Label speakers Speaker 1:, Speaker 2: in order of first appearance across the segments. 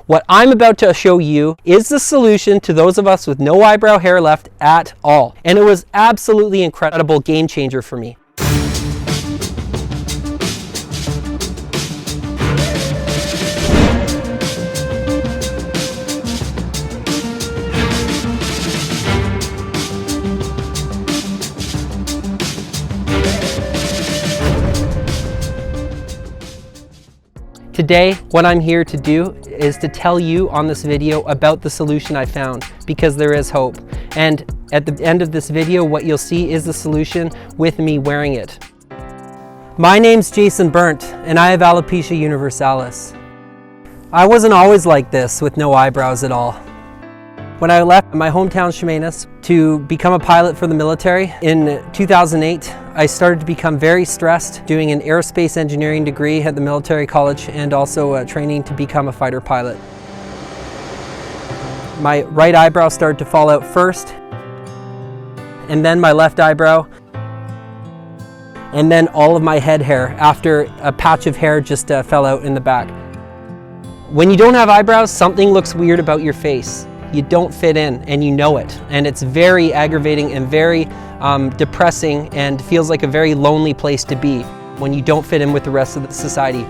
Speaker 1: What I'm about to show you is the solution to those of us with no eyebrow hair left at all. And it was absolutely incredible game changer for me. Today, what I'm here to do is to tell you on this video about the solution I found, because there is hope. And at the end of this video, what you'll see is the solution with me wearing it. My name's Jason Burnt, and I have Alopecia Universalis. I wasn't always like this with no eyebrows at all. When I left my hometown Chemainus to become a pilot for the military in 2008, I started to become very stressed doing an aerospace engineering degree at the military college and also training to become a fighter pilot. My right eyebrow started to fall out first, and then my left eyebrow, and then all of my head hair after a patch of hair just fell out in the back. When you don't have eyebrows, something looks weird about your face. You don't fit in, and you know it, and it's very aggravating and very depressing, and feels like a very lonely place to be when you don't fit in with the rest of the society.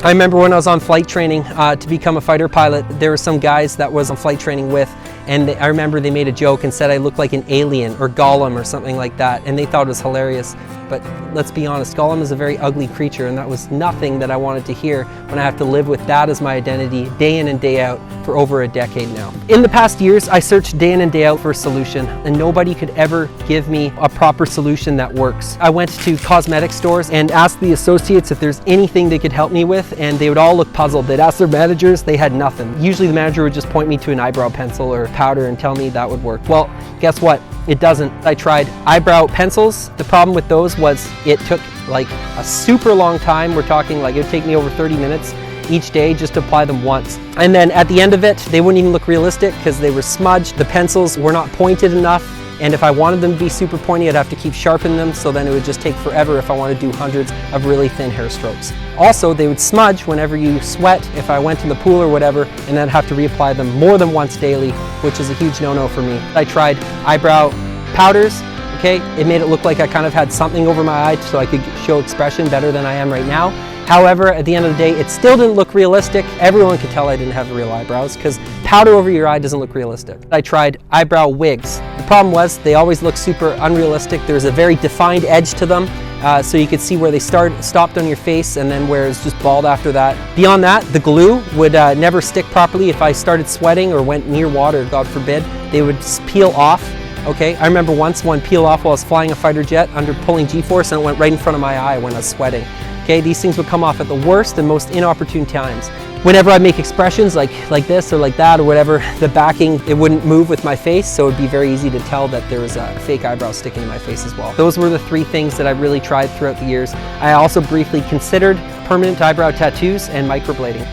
Speaker 1: I remember when I was on flight training to become a fighter pilot, there were some guys that was on flight training with, and I remember they made a joke and said I looked like an alien or Gollum or something like that, and they thought it was hilarious. But let's be honest, Gollum is a very ugly creature, and that was nothing that I wanted to hear when I have to live with that as my identity day in and day out for over a decade now. In the past years, I searched day in and day out for a solution, and nobody could ever give me a proper solution that works. I went to cosmetic stores and asked the associates if there's anything they could help me with, and they would all look puzzled. They'd ask their managers, they had nothing. Usually the manager would just point me to an eyebrow pencil or powder and tell me that would work. Well, guess what? It doesn't. I tried eyebrow pencils. The problem with those was it took like a super long time. We're talking like it would take me over 30 minutes each day just to apply them once. And then at the end of it, they wouldn't even look realistic because they were smudged. The pencils were not pointed enough. And if I wanted them to be super pointy, I'd have to keep sharpening them, so then it would just take forever if I wanted to do hundreds of really thin hair strokes. Also, they would smudge whenever you sweat if I went in the pool or whatever, and then have to reapply them more than once daily, which is a huge no-no for me. I tried eyebrow powders, okay? It made it look like I kind of had something over my eye so I could show expression better than I am right now. However, at the end of the day, it still didn't look realistic. Everyone could tell I didn't have real eyebrows because powder over your eye doesn't look realistic. I tried eyebrow wigs. The problem was they always look super unrealistic. There's a very defined edge to them, so you could see where they stopped on your face and then where it's just bald after that. Beyond that, the glue would never stick properly. If I started sweating or went near water, God forbid, they would peel off. Okay, I remember once one peeled off while I was flying a fighter jet under pulling G-force, and it went right in front of my eye when I was sweating. Okay, these things would come off at the worst and most inopportune times. Whenever I make expressions like this or like that or whatever, the backing, it wouldn't move with my face, so it would be very easy to tell that there was a fake eyebrow sticking to my face as well. Those were the three things that I really tried throughout the years. I also briefly considered permanent eyebrow tattoos and microblading.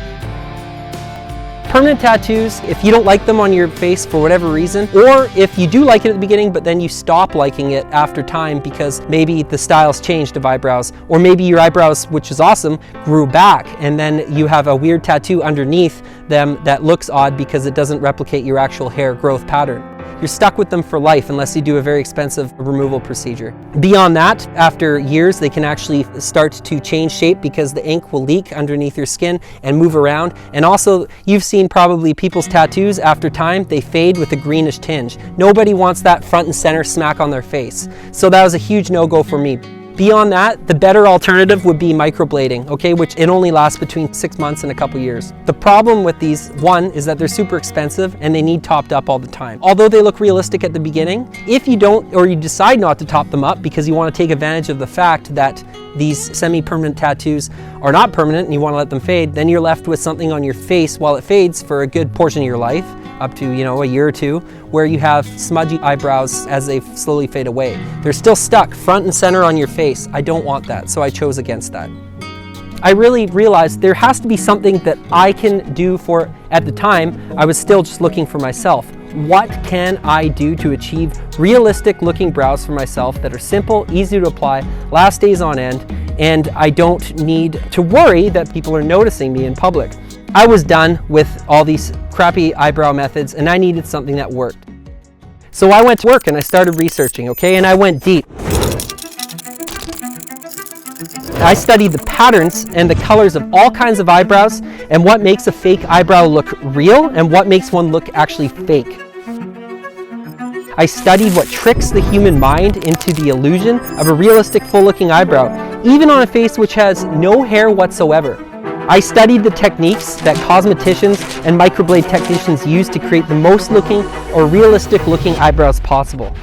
Speaker 1: Permanent tattoos, if you don't like them on your face for whatever reason, or if you do like it at the beginning but then you stop liking it after time because maybe the style's changed of eyebrows, or maybe your eyebrows, which is awesome, grew back and then you have a weird tattoo underneath them that looks odd because it doesn't replicate your actual hair growth pattern. You're stuck with them for life unless you do a very expensive removal procedure. Beyond that, after years, they can actually start to change shape because the ink will leak underneath your skin and move around. And also, you've seen probably people's tattoos after time, they fade with a greenish tinge. Nobody wants that front and center smack on their face. So that was a huge no-go for me. Beyond that, the better alternative would be microblading, okay, which it only lasts between 6 months and a couple years. The problem with these, one, is that they're super expensive and they need topped up all the time. Although they look realistic at the beginning, if you don't, or you decide not to top them up because you want to take advantage of the fact that these semi-permanent tattoos are not permanent and you want to let them fade, then you're left with something on your face while it fades for a good portion of your life, up to, a year or two, where you have smudgy eyebrows as they slowly fade away. They're still stuck front and center on your face. I don't want that, so I chose against that. I really realized there has to be something that I can do for, at the time, I was still just looking for myself. What can I do to achieve realistic looking brows for myself that are simple, easy to apply, last days on end, and I don't need to worry that people are noticing me in public? I was done with all these crappy eyebrow methods and I needed something that worked. So I went to work and I started researching, okay? And I went deep. I studied the patterns and the colors of all kinds of eyebrows and what makes a fake eyebrow look real and what makes one look actually fake. I studied what tricks the human mind into the illusion of a realistic full-looking eyebrow, even on a face which has no hair whatsoever. I studied the techniques that cosmeticians and microblade technicians use to create the most looking or realistic looking eyebrows possible.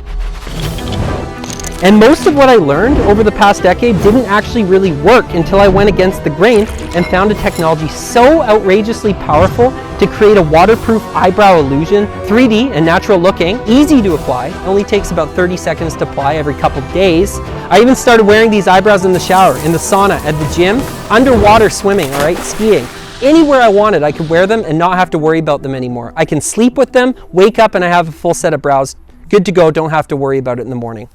Speaker 1: And most of what I learned over the past decade didn't actually really work until I went against the grain and found a technology so outrageously powerful to create a waterproof eyebrow illusion, 3D and natural looking, easy to apply, only takes about 30 seconds to apply every couple days. I even started wearing these eyebrows in the shower, in the sauna, at the gym, underwater swimming, all right, skiing. Anywhere I wanted, I could wear them and not have to worry about them anymore. I can sleep with them, wake up and I have a full set of brows. Good to go, don't have to worry about it in the morning.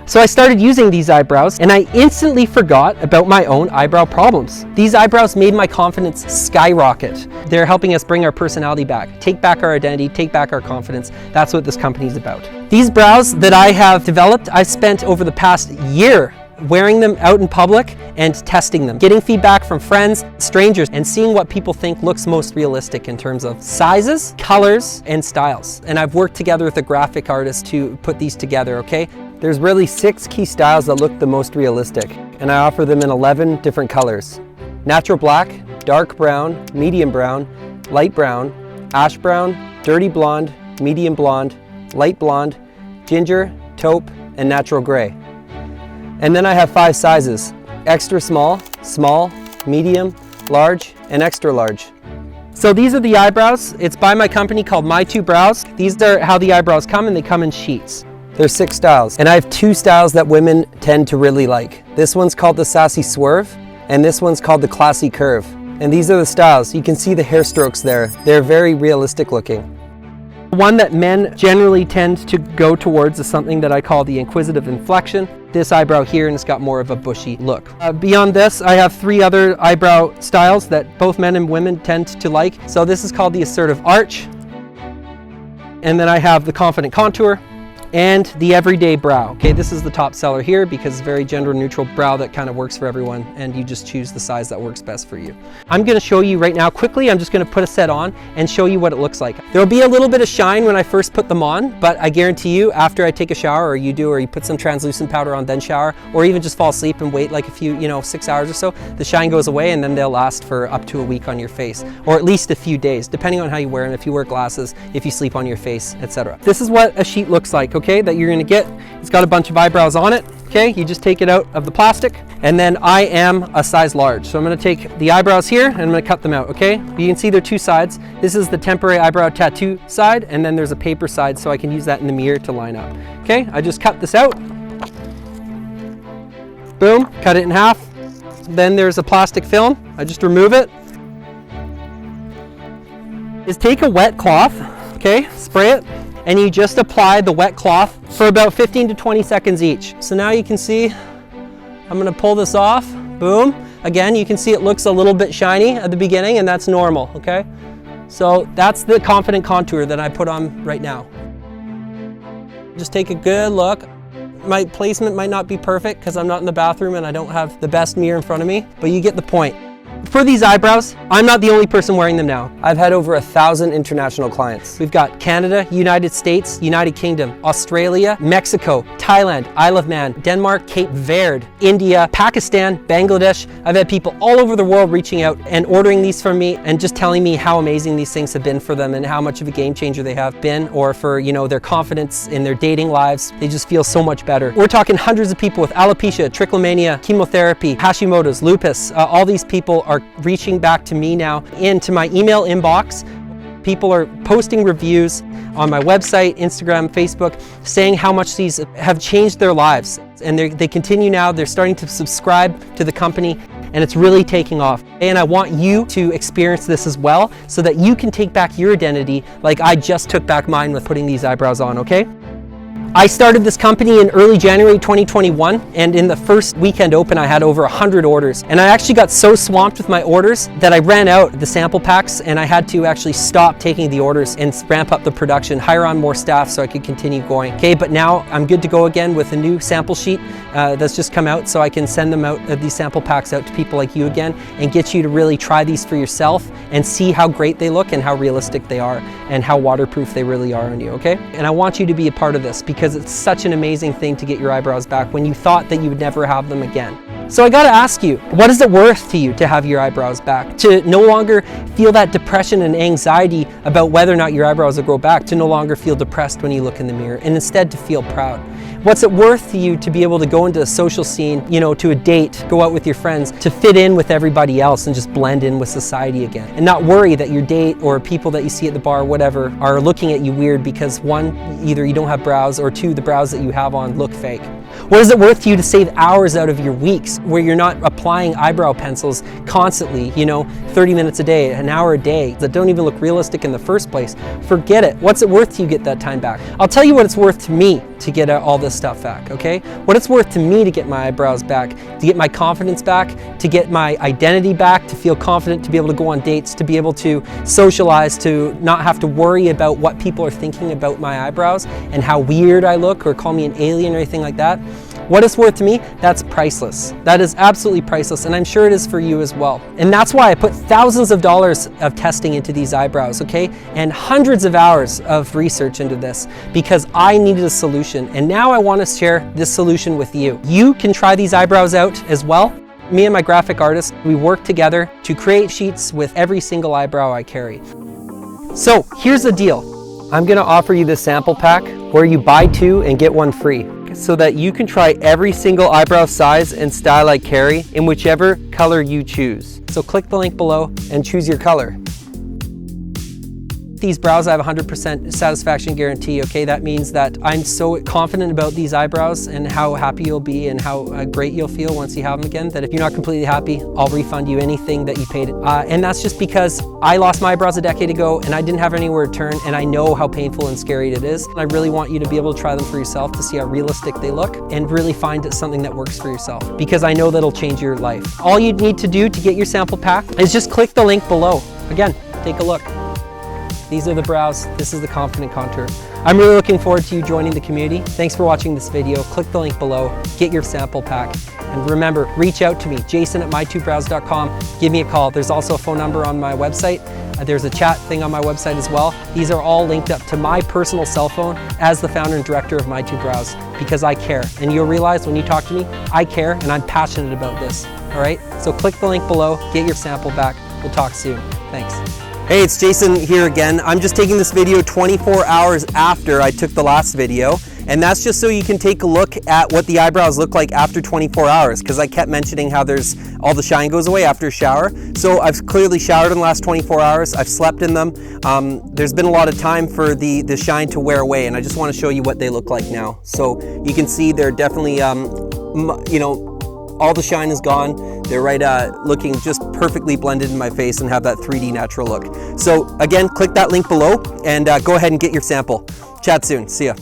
Speaker 1: So I started using these eyebrows and I instantly forgot about my own eyebrow problems. These eyebrows made my confidence skyrocket. They're helping us bring our personality back, take back our identity, take back our confidence. That's what this company is about. These brows that I have developed, I've spent over the past year wearing them out in public and testing them, getting feedback from friends, strangers, and seeing what people think looks most realistic in terms of sizes, colors, and styles. And I've worked together with a graphic artist to put these together, okay? There's really 6 key styles that look the most realistic, and I offer them in 11 different colors. Natural black, dark brown, medium brown, light brown, ash brown, dirty blonde, medium blonde, light blonde, ginger, taupe, and natural gray. And then I have 5 sizes: extra small, small, medium, large, and extra large. So these are the eyebrows. It's by my company called My Two Brows. These are how the eyebrows come, and they come in sheets. There's 6 styles, and I have 2 styles that women tend to really like. This one's called the Sassy Swerve, and this one's called the Classy Curve. And these are the styles. You can see the hair strokes there. They're very realistic looking. One that men generally tend to go towards is something that I call the Inquisitive Inflection. This eyebrow here, and it's got more of a bushy look. Beyond this, I have 3 other eyebrow styles that both men and women tend to like. So this is called the Assertive Arch. And then I have the Confident Contour and the Everyday Brow. Okay, this is the top seller here because it's a very gender neutral brow that kind of works for everyone, and you just choose the size that works best for you. I'm going to show you right now quickly. I'm just going to put a set on and show you what it looks like. There will be a little bit of shine when I first put them on, but I guarantee you after I take a shower, or you do, or you put some translucent powder on then shower, or even just fall asleep and wait like a few, 6 hours or so, the shine goes away and then they'll last for up to a week on your face, or at least a few days, depending on how you wear them, if you wear glasses, if you sleep on your face, etc. This is what a sheet looks like, okay, that you're going to get. It's got a bunch of eyebrows on it. Okay, you just take it out of the plastic, and then I am a size large. So I'm going to take the eyebrows here and I'm going to cut them out, okay? You can see there are 2 sides. This is the temporary eyebrow tattoo side, and then there's a paper side, so I can use that in the mirror to line up. Okay, I just cut this out. Boom, cut it in half. Then there's a plastic film. I just remove it. Is take a wet cloth, okay, spray it, and you just apply the wet cloth for about 15 to 20 seconds each. So now you can see, I'm gonna pull this off, boom. Again, you can see it looks a little bit shiny at the beginning, and that's normal, okay? So that's the Confident Contour that I put on right now. Just take a good look. My placement might not be perfect because I'm not in the bathroom and I don't have the best mirror in front of me, but you get the point. For these eyebrows, I'm not the only person wearing them now. I've had over 1,000 international clients. We've got Canada, United States, United Kingdom, Australia, Mexico, Thailand, Isle of Man, Denmark, Cape Verde, India, Pakistan, Bangladesh. I've had people all over the world reaching out and ordering these from me and just telling me how amazing these things have been for them and how much of a game changer they have been, or for, their confidence in their dating lives. They just feel so much better. We're talking hundreds of people with alopecia, trichomania, chemotherapy, Hashimoto's, lupus. All these people are reaching back to me now into my email inbox. People are posting reviews on my website, Instagram, Facebook, saying how much these have changed their lives. And they continue now. They're starting to subscribe to the company, and it's really taking off. And I want you to experience this as well, so that you can take back your identity like I just took back mine with putting these eyebrows on, okay? I started this company in early January 2021, and in the first weekend open I had over 100 orders. And I actually got so swamped with my orders that I ran out of the sample packs, and I had to actually stop taking the orders and ramp up the production, hire on more staff so I could continue going. Okay, but now I'm good to go again with a new sample sheet that's just come out, so I can send them out, these sample packs out to people like you again, and get you to really try these for yourself and see how great they look and how realistic they are and how waterproof they really are on you, okay? And I want you to be a part of this because it's such an amazing thing to get your eyebrows back when you thought that you would never have them again. So I gotta ask you, what is it worth to you to have your eyebrows back? To no longer feel that depression and anxiety about whether or not your eyebrows will grow back, to no longer feel depressed when you look in the mirror, and instead to feel proud. What's it worth to you to be able to go into a social scene, you know, to a date, go out with your friends, to fit in with everybody else and just blend in with society again, and not worry that your date or people that you see at the bar, whatever, are looking at you weird because one, either you don't have brows, or two, the brows that you have on look fake? What is it worth to you to save hours out of your weeks where you're not applying eyebrow pencils constantly, you know, 30 minutes a day, an hour a day, that don't even look realistic in the first place? Forget it. What's it worth to you get that time back? I'll tell you what it's worth to me to get all this stuff back, okay? What it's worth to me to get my eyebrows back, to get my confidence back, to get my identity back, to feel confident, to be able to go on dates, to be able to socialize, to not have to worry about what people are thinking about my eyebrows and how weird I look or call me an alien or anything like that. What it's worth to me, that's priceless. That is absolutely priceless, and I'm sure it is for you as well. And that's why I put thousands of dollars of testing into these eyebrows, okay? And hundreds of hours of research into this because I needed a solution, and now I want to share this solution with you. You can try these eyebrows out as well. Me and my graphic artist, we work together to create sheets with every single eyebrow I carry. So here's the deal. I'm gonna offer you this sample pack where you buy 2 and get 1 free, so that you can try every single eyebrow size and style I carry in whichever color you choose. So click the link below and choose your color. These brows, I have 100% satisfaction guarantee, okay? That means that I'm so confident about these eyebrows and how happy you'll be and how great you'll feel once you have them again, that if you're not completely happy, I'll refund you anything that you paid. And that's just because I lost my eyebrows a decade ago and I didn't have anywhere to turn, and I know how painful and scary it is. I really want you to be able to try them for yourself to see how realistic they look and really find something that works for yourself, because I know that'll change your life. All you need to do to get your sample pack is just click the link below. Again, take a look. These are the brows. This is the confident contour. I'm really looking forward to you joining the community. Thanks for watching this video. Click the link below, get your sample pack. And remember, reach out to me, jason@mytwobrows.com. Give me a call. There's also a phone number on my website. There's a chat thing on my website as well. These are all linked up to my personal cell phone as the founder and director of My Two Brows, because I care. And you'll realize when you talk to me, I care and I'm passionate about this, all right? So click the link below, get your sample back. We'll talk soon. Thanks. Hey, it's Jason here again. I'm just taking this video 24 hours after I took the last video, and that's just so you can take a look at what the eyebrows look like after 24 hours, because I kept mentioning how there's all the shine goes away after a shower. So I've clearly showered in the last 24 hours. I've slept in them. There's been a lot of time for the shine to wear away, and I just want to show you what they look like now. So you can see they're definitely, you know, all the shine is gone. They're right looking just perfectly blended in my face and have that 3D natural look. So again, click that link below and go ahead and get your sample. Chat soon. See ya.